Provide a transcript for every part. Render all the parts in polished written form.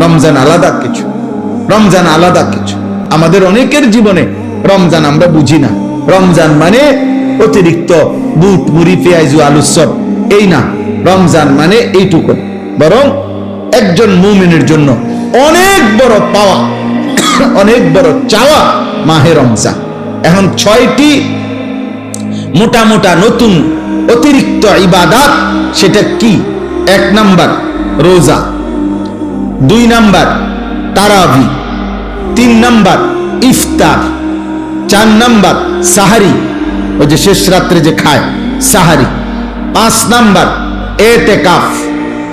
রমজান আলাদা কিছু, রমজান আলাদা কিছু। আমাদের অনেকের জীবনে রমজান আমরা বুঝি না। রমজান মানে অতিরিক্ত বুট মুড়ি পেঁয়াজু আলু চপ, এই না। রমজান মানে এইটুকু। বরং একজন মুমিনের জন্য অনেক বড় পাওয়া, অনেক বড় চাওয়া মাহে রমজান। এখন 6টি মোটা মোটা নতুন অতিরিক্ত ইবাদত, সেটা কি? 1 নাম্বার রোজা, 2 নাম্বার তারাবি, 3 নাম্বার ইফতার, 4 নাম্বার সাহারি, ওই যে শেষ রাত্রে যে খায় সাহারি, 5 নাম্বার এতেকাফ,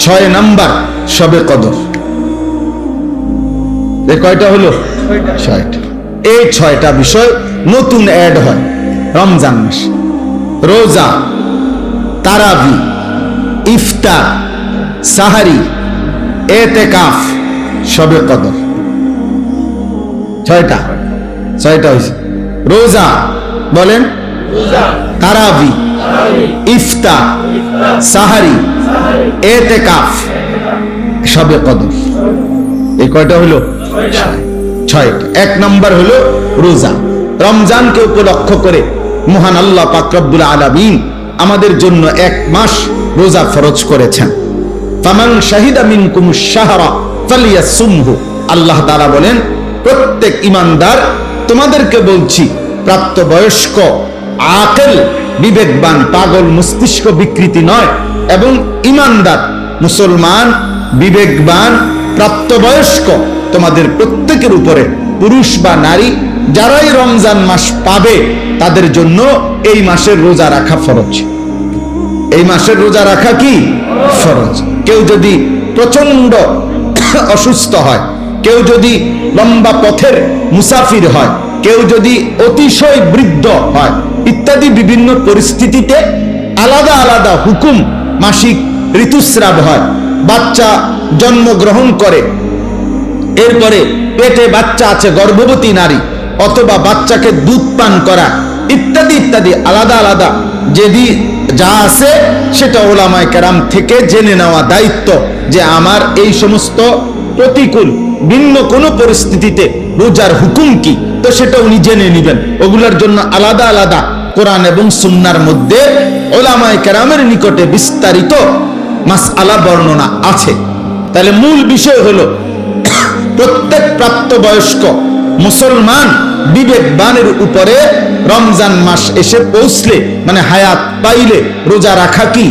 6 নাম্বার শবে কদর। কয়টা হলো? 6টা। এই 6টা বিষয় নতুন অ্যাড হয় রমজান মাস। রোজা, তারাবি, ইফতার, সাহারি, এতেকাফ, শবে কদর। 6টা হয়েছে। রোজা বলেন, তারাবি, ইফতার, সাহারি, এতেকাফ, শবে কদর। এই কয়টা হলো? 6টা। 1 নাম্বার হলো রোজা। রমজানকে উপলক্ষ করে মহান আল্লাহ পাক রব্বুল আলামিন আমাদের জন্য 1 মাস রোজা ফরজ করেছেন। ফামান শাহিদা মিনকুমুশ শাহরা ফালিয়াসুমহু। আল্লাহ তাআলা বলেন, প্রত্যেক ঈমানদার, তোমাদেরকে বলছি, প্রাপ্তবয়স্ক, আকেল, বিবেকবান, পাগল মস্তিষ্ক বিকৃতি নয়, এবং ঈমানদার মুসলমান, বিবেকবান, প্রাপ্তবয়স্ক তোমাদের প্রত্যেকের উপরে, পুরুষ বা নারী, যারাই রমজান মাস পাবে তাদের জন্য এই মাসের রোজা রাখা ফরজ। এই মাসের রোজা রাখা কি ফরজ। কেউ যদি প্রচন্ড অসুস্থ হয়, কেউ যদি লম্বা পথের মুসাফির হয়, কেউ যদি অতিশয় বৃদ্ধ হয়, ইত্যাদি বিভিন্ন পরিস্থিতিতে আলাদা আলাদা হুকুম। মাসিক ঋতুস্রাব হয়, বাচ্চা জন্মগ্রহণ করে, এরপরে পেটে বাচ্চা আছে, গর্ভবতী নারী, অথবা বাচ্চাকে দুধ পান করা, ইত্যাদি ইত্যাদি আলাদা আলাদা যেদি যা আছে সেটা ওলামায়ে কেরাম থেকে জেনে নেওয়া দায়িত্ব, যে আমার এই সমস্ত প্রতিকূল ভিন্ন কোনো পরিস্থিতিতে রোজার হুকুম কি, তো সেটা উনি জেনে নেবেন। ওগুলোর জন্য আলাদা আলাদা কোরআন এবং সুন্নাহর মধ্যে ওলামায়ে কেরামের নিকটে বিস্তারিত মাসআলা বর্ণনা আছে। তাহলে মূল বিষয় হলো, প্রত্যেক প্রাপ্তবয়স্ক মুসলমান বিবেকবানের উপরে রমজান মাস এসে পৌঁছলে, মানে হায়াত পাইলে, রোজা রাখা কি